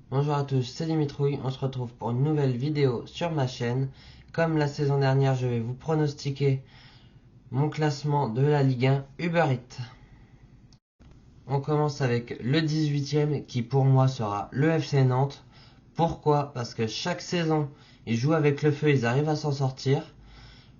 Bonjour à tous, c'est Dimitrouille, on se retrouve pour une nouvelle vidéo sur ma chaîne. Comme la saison dernière, je vais vous pronostiquer mon classement de la Ligue 1 Uber Eats. On commence avec le 18e qui pour moi sera le FC Nantes. Pourquoi? Parce que chaque saison, ils jouent avec le feu, ils arrivent à s'en sortir.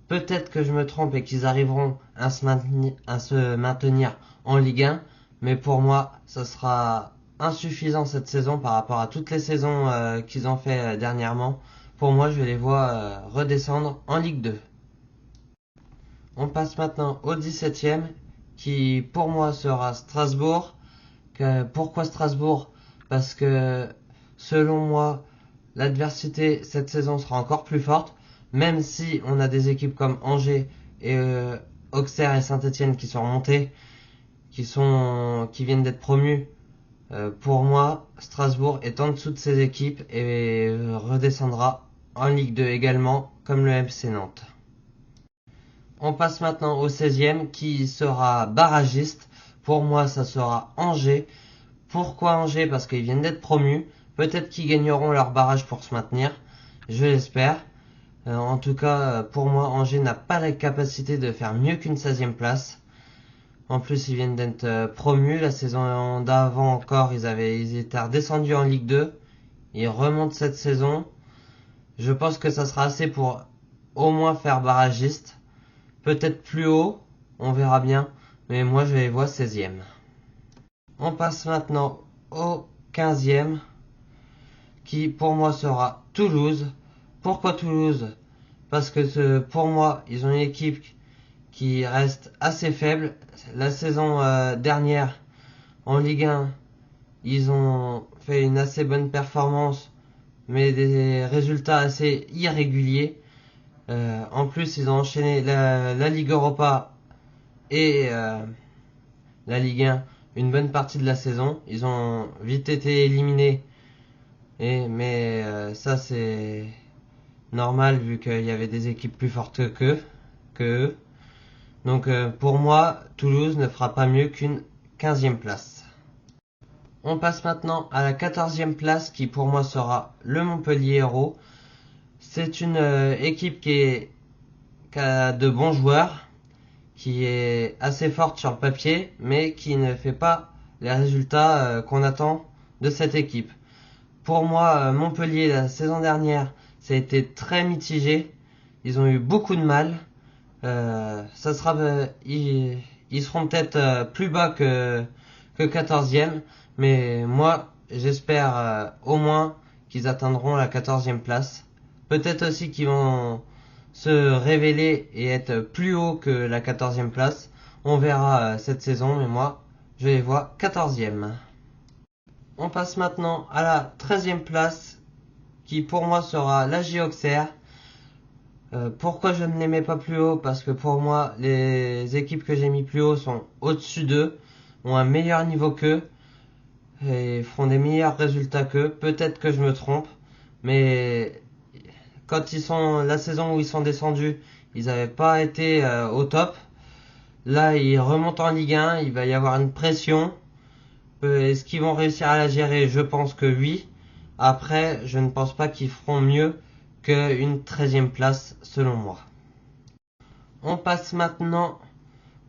Peut-être que je me trompe et qu'ils arriveront à se maintenir en Ligue 1, mais pour moi, ça sera insuffisant cette saison par rapport à toutes les saisons qu'ils ont fait dernièrement. Pour moi, je les vois redescendre en Ligue 2. On passe maintenant au 17e, qui pour moi sera Strasbourg. Pourquoi Strasbourg? Parce que selon moi, l'adversité cette saison sera encore plus forte, même si on a des équipes comme Angers et Auxerre et Saint-Etienne qui sont remontées, qui viennent d'être promus. Pour moi, Strasbourg est en dessous de ces équipes et redescendra en Ligue 2 également, comme le FC Nantes. On passe maintenant au 16e qui sera barragiste. Pour moi, ça sera Angers. Pourquoi Angers? Parce qu'ils viennent d'être promus. Peut-être qu'ils gagneront leur barrage pour se maintenir. Je l'espère. En tout cas, pour moi, Angers n'a pas la capacité de faire mieux qu'une 16e place. En plus, ils viennent d'être promus. La saison d'avant encore, ils étaient redescendus en Ligue 2. Ils remontent cette saison. Je pense que ça sera assez pour au moins faire barragiste. Peut-être plus haut, on verra bien. Mais moi, je les vois 16e. On passe maintenant au 15e, qui pour moi sera Toulouse. Pourquoi Toulouse? Parce que pour moi, ils ont une équipe qui reste assez faible. La saison dernière, en Ligue 1, ils ont fait une assez bonne performance, mais des résultats assez irréguliers. En plus, ils ont enchaîné la Ligue Europa et la Ligue 1 une bonne partie de la saison. Ils ont vite été éliminés, mais ça c'est normal vu qu'il y avait des équipes plus fortes que eux. Donc pour moi, Toulouse ne fera pas mieux qu'une 15e place. On passe maintenant à la 14e place qui pour moi sera le Montpellier Hérault. C'est une équipe qui a de bons joueurs, qui est assez forte sur le papier, mais qui ne fait pas les résultats qu'on attend de cette équipe. Pour moi, Montpellier, la saison dernière, ça a été très mitigé. Ils ont eu beaucoup de mal. Ils seront peut-être plus bas que 14e, mais moi, j'espère au moins qu'ils atteindront la 14e place. Peut-être aussi qu'ils vont se révéler et être plus haut que la 14e place. On verra cette saison, mais moi, je les vois 14e. On passe maintenant à la 13e place, qui pour moi sera l'AJ Auxerre. Pourquoi je ne les mets pas plus haut? Parce que pour moi, les équipes que j'ai mis plus haut sont au-dessus d'eux, ont un meilleur niveau qu'eux, et feront des meilleurs résultats qu'eux. Peut-être que je me trompe, mais quand la saison où ils sont descendus, ils n'avaient pas été au top. Là, ils remontent en Ligue 1, il va y avoir une pression. Est-ce qu'ils vont réussir à la gérer? Je pense que oui. Après, je ne pense pas qu'ils feront mieux qu'une 13e place selon moi. On passe maintenant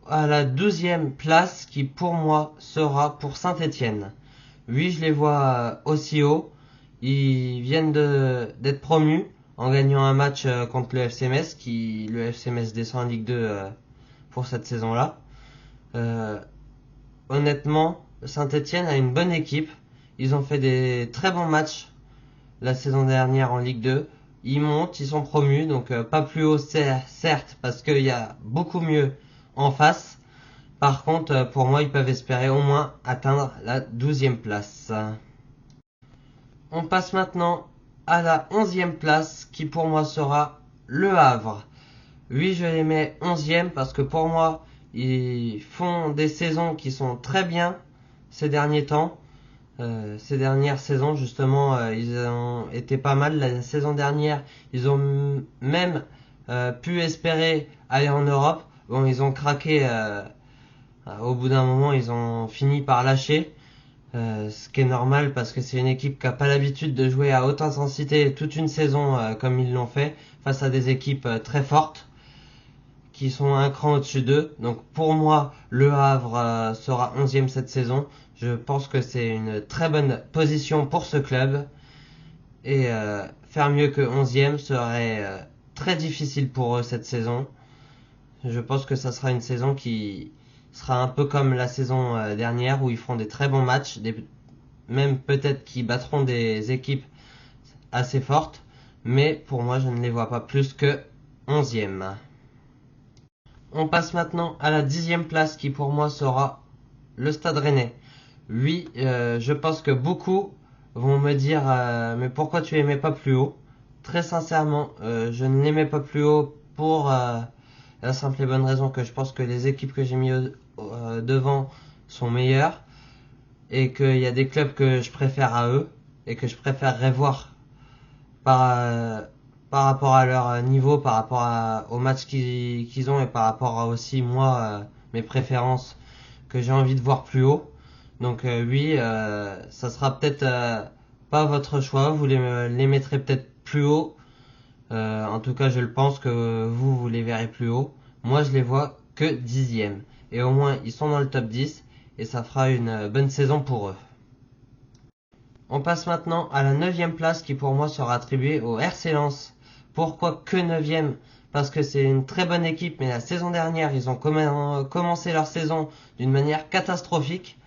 à la 12e place qui pour moi sera pour Saint-Etienne. Oui, je les vois aussi haut. Ils viennent d'être promus en gagnant un match contre le FC Metz, le FC Metz descend en Ligue 2 pour cette saison-là. Honnêtement, Saint-Etienne a une bonne équipe. Ils ont fait des très bons matchs la saison dernière en Ligue 2. Ils montent, ils sont promus, donc pas plus haut certes, parce qu'il y a beaucoup mieux en face. Par contre, pour moi, ils peuvent espérer au moins atteindre la 12e place. On passe maintenant à la 11e place, qui pour moi sera Le Havre. Oui, je les mets 11e parce que pour moi, ils font des saisons qui sont très bien ces derniers temps. Ces dernières saisons, justement, ils ont été pas mal. La saison dernière, ils ont même pu espérer aller en Europe. Bon, ils ont craqué. Au bout d'un moment, ils ont fini par lâcher. Ce qui est normal parce que c'est une équipe qui n'a pas l'habitude de jouer à haute intensité toute une saison comme ils l'ont fait face à des équipes très fortes qui sont un cran au-dessus d'eux. Donc pour moi, Le Havre sera 11e cette saison. Je pense que c'est une très bonne position pour ce club. Et faire mieux que 11e serait très difficile pour eux cette saison. Je pense que ça sera une saison qui sera un peu comme la saison dernière où ils feront des très bons matchs, même peut-être qu'ils battront des équipes assez fortes. Mais pour moi, je ne les vois pas plus que 11e. On passe maintenant à la 10e place qui pour moi sera le Stade Rennais. Oui, je pense que beaucoup vont me dire mais pourquoi tu l'aimais pas plus haut? Très sincèrement, je ne l'aimais pas plus haut pour la simple et bonne raison que je pense que les équipes que j'ai mis devant sont meilleures et qu'il y a des clubs que je préfère à eux et que je préférerais voir par, euh, par rapport à leur niveau, par rapport au match qu'ils ont et par rapport à aussi moi, mes préférences que j'ai envie de voir plus haut. Donc oui, ça sera peut-être pas votre choix, vous les mettrez peut-être plus haut. En tout cas, je le pense que vous les verrez plus haut. Moi, je les vois que 10e. Et au moins, ils sont dans le top 10 et ça fera une bonne saison pour eux. On passe maintenant à la 9e place qui pour moi sera attribuée au RC Lens. Pourquoi que 9e? Parce que c'est une très bonne équipe, mais la saison dernière, ils ont commencé leur saison d'une manière catastrophique.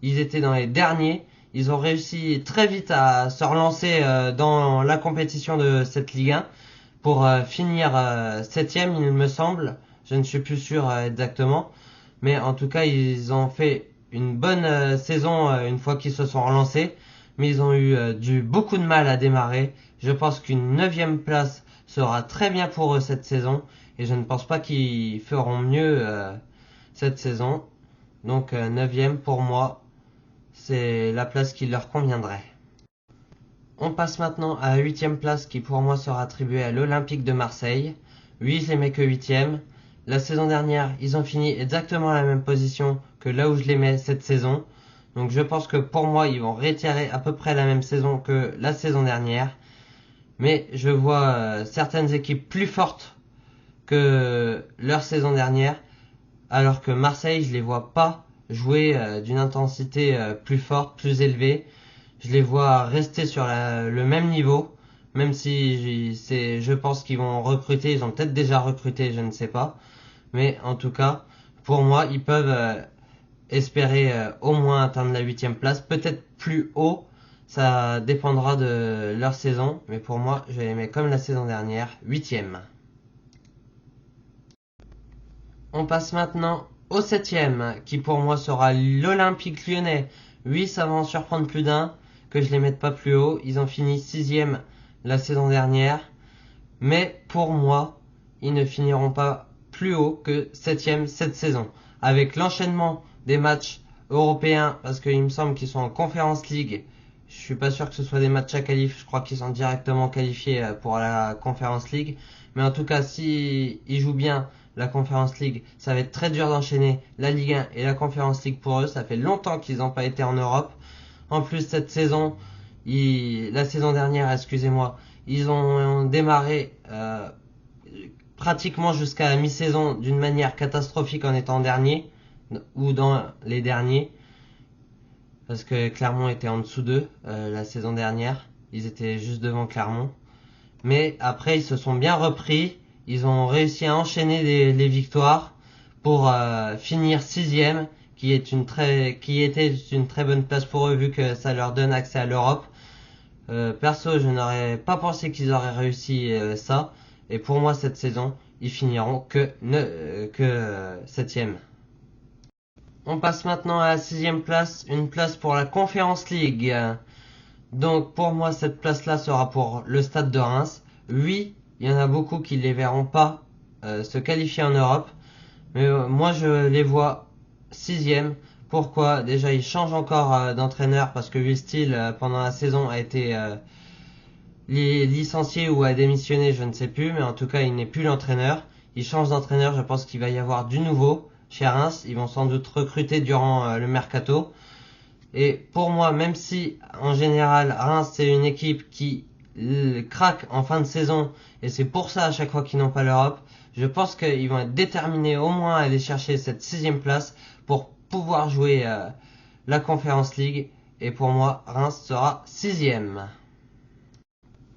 Ils étaient dans les derniers. Ils ont réussi très vite à se relancer dans la compétition de cette Ligue 1 pour finir 7e, il me semble. Je ne suis plus sûr exactement. Mais en tout cas, ils ont fait une bonne saison une fois qu'ils se sont relancés. Mais ils ont eu beaucoup de mal à démarrer. Je pense qu'une 9e place sera très bien pour eux cette saison. Et je ne pense pas qu'ils feront mieux cette saison. Donc 9e pour moi, c'est la place qui leur conviendrait. On passe maintenant à la 8e place qui pour moi sera attribuée à l'Olympique de Marseille. Oui, je les mets que 8e. La saison dernière, ils ont fini exactement à la même position que là où je les mets cette saison. Donc je pense que pour moi, ils vont réitérer à peu près la même saison que la saison dernière. Mais je vois certaines équipes plus fortes que leur saison dernière. Alors que Marseille, je les vois pas jouer d'une intensité plus forte, plus élevée. Je les vois rester sur le même niveau, même si je pense qu'ils vont recruter, ils ont peut-être déjà recruté, je ne sais pas. Mais en tout cas, pour moi, ils peuvent espérer au moins atteindre la 8e place, peut-être plus haut, ça dépendra de leur saison, mais pour moi, je les mets comme la saison dernière, 8e. On passe maintenant au 7e, qui pour moi sera l'Olympique Lyonnais. Oui, ça va en surprendre plus d'un, que je les mette pas plus haut. Ils ont fini 6e la saison dernière. Mais pour moi, ils ne finiront pas plus haut que 7e cette saison. Avec l'enchaînement des matchs européens, parce qu'il me semble qu'ils sont en Conference League. Je suis pas sûr que ce soit des matchs à qualif. Je crois qu'ils sont directement qualifiés pour la Conference League. Mais en tout cas, si ils jouent bien la Conference League, ça va être très dur d'enchaîner la Ligue 1 et la Conference League pour eux. Ça fait longtemps qu'ils n'ont pas été en Europe. En plus, cette saison, la saison dernière, excusez-moi, ils ont démarré pratiquement jusqu'à la mi-saison d'une manière catastrophique en étant dernier ou dans les derniers, parce que Clermont était en dessous d'eux la saison dernière. Ils étaient juste devant Clermont. Mais après, ils se sont bien repris. Ils ont réussi à enchaîner les victoires pour finir 6e, qui était une très bonne place pour eux vu que ça leur donne accès à l'Europe. Perso, je n'aurais pas pensé qu'ils auraient réussi ça. Et pour moi, cette saison, ils finiront que 7e. On passe maintenant à la 6e place, une place pour la Conference League. Donc pour moi, cette place-là sera pour le Stade de Reims. Oui, il y en a beaucoup qui ne les verront pas se qualifier en Europe. Mais moi, je les vois 6e. Pourquoi? Déjà, ils changent encore d'entraîneur parce que Will Steele, pendant la saison, a été licencié ou a démissionné, je ne sais plus. Mais en tout cas, il n'est plus l'entraîneur. Il change d'entraîneur, je pense qu'il va y avoir du nouveau chez Reims. Ils vont sans doute recruter durant le mercato. Et pour moi, même si en général Reims c'est une équipe qui craque en fin de saison, et c'est pour ça à chaque fois qu'ils n'ont pas l'Europe, je pense qu'ils vont être déterminés au moins à aller chercher cette 6ème place pour pouvoir jouer la Conference League. Et pour moi, Reims sera 6ème.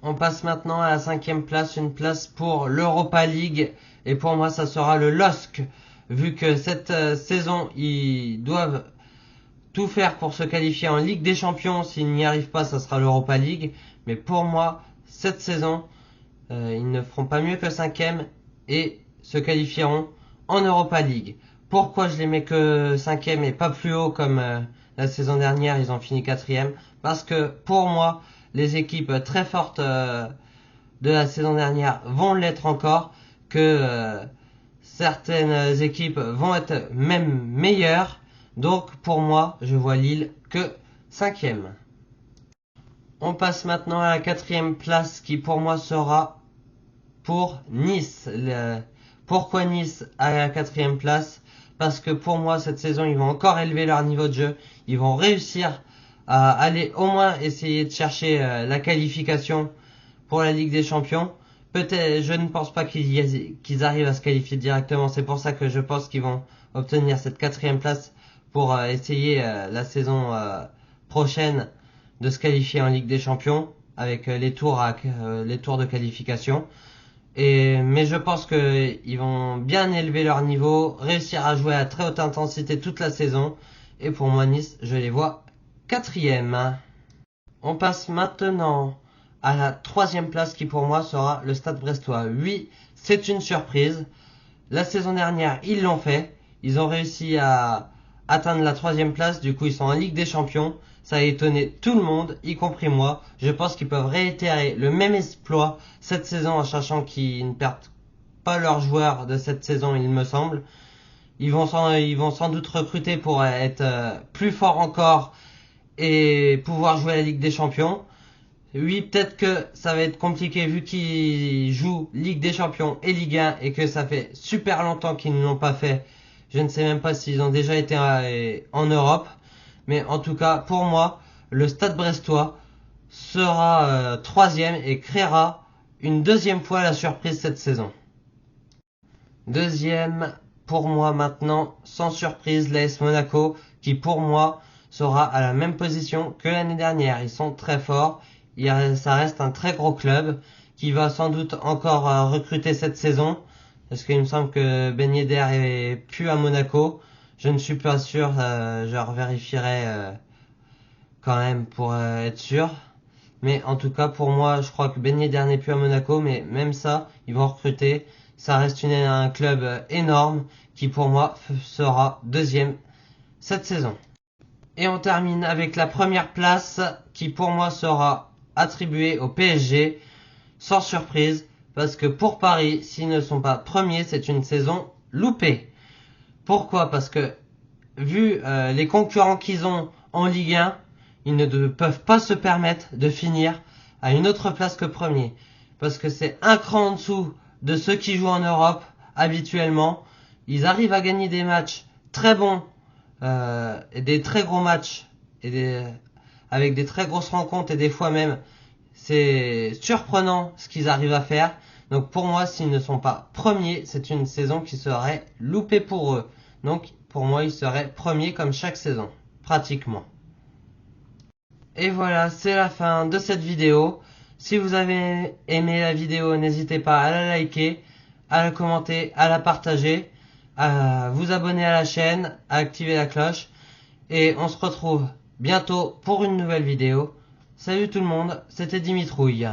On passe maintenant à la 5ème place, une place pour l'Europa League. Et pour moi, ça sera le LOSC. Vu que cette saison, ils doivent tout faire pour se qualifier en Ligue des Champions. S'ils n'y arrivent pas, ça sera l'Europa League. Mais pour moi, cette saison, ils ne feront pas mieux que 5ème et se qualifieront en Europa League. Pourquoi je les mets que 5ème et pas plus haut comme la saison dernière, ils ont fini 4ème? Parce que pour moi, les équipes très fortes de la saison dernière vont l'être encore, que certaines équipes vont être même meilleures. Donc pour moi, je vois Lille que 5ème. On passe maintenant à la 4ème place qui pour moi sera pour Nice. Pourquoi Nice à la 4ème place? Parce que pour moi cette saison ils vont encore élever leur niveau de jeu. Ils vont réussir à aller au moins essayer de chercher la qualification pour la Ligue des Champions. Peut-être, je ne pense pas qu'ils arrivent à se qualifier directement. C'est pour ça que je pense qu'ils vont obtenir cette 4ème place pour essayer la saison prochaine de se qualifier en Ligue des Champions avec les tours de qualification. Mais je pense qu'ils vont bien élever leur niveau, réussir à jouer à très haute intensité toute la saison. Et pour moi, Nice, je les vois 4ème. On passe maintenant à la 3ème place qui pour moi sera le Stade Brestois. Oui, c'est une surprise. La saison dernière, ils l'ont fait. Ils ont réussi à atteindre la 3ème place. Du coup, ils sont en Ligue des Champions. Ça a étonné tout le monde, y compris moi. Je pense qu'ils peuvent réitérer le même exploit cette saison en sachant qu'ils ne perdent pas leurs joueurs de cette saison, il me semble. Ils vont sans doute recruter pour être plus forts encore et pouvoir jouer à la Ligue des Champions. Oui, peut-être que ça va être compliqué vu qu'ils jouent Ligue des Champions et Ligue 1 et que ça fait super longtemps qu'ils ne l'ont pas fait. Je ne sais même pas s'ils ont déjà été en Europe. Mais en tout cas, pour moi, le Stade Brestois sera 3ème et créera une 2ème fois la surprise cette saison. 2ème, pour moi maintenant, sans surprise, l'AS Monaco, qui pour moi sera à la même position que l'année dernière. Ils sont très forts, ça reste un très gros club, qui va sans doute encore recruter cette saison, parce qu'il me semble que Ben Yedder est plus à Monaco. Je ne suis pas sûr, je revérifierai quand même pour être sûr. Mais en tout cas, pour moi, je crois que Ben Yedder n'est plus à Monaco, mais même ça, ils vont recruter. Ça reste un club énorme qui pour moi sera 2ème cette saison. Et on termine avec la première place qui pour moi sera attribuée au PSG, sans surprise, parce que pour Paris, s'ils ne sont pas premiers, c'est une saison loupée. Pourquoi? Parce que vu les concurrents qu'ils ont en Ligue 1, ils ne peuvent pas se permettre de finir à une autre place que premier. Parce que c'est un cran en dessous de ceux qui jouent en Europe habituellement. Ils arrivent à gagner des matchs très bons, et des très gros matchs, avec des très grosses rencontres et des fois même c'est surprenant ce qu'ils arrivent à faire. Donc pour moi, s'ils ne sont pas premiers, c'est une saison qui serait loupée pour eux. Donc pour moi, ils seraient premiers comme chaque saison, pratiquement. Et voilà, c'est la fin de cette vidéo. Si vous avez aimé la vidéo, n'hésitez pas à la liker, à la commenter, à la partager, à vous abonner à la chaîne, à activer la cloche. Et on se retrouve bientôt pour une nouvelle vidéo. Salut tout le monde, c'était Dimitrouille.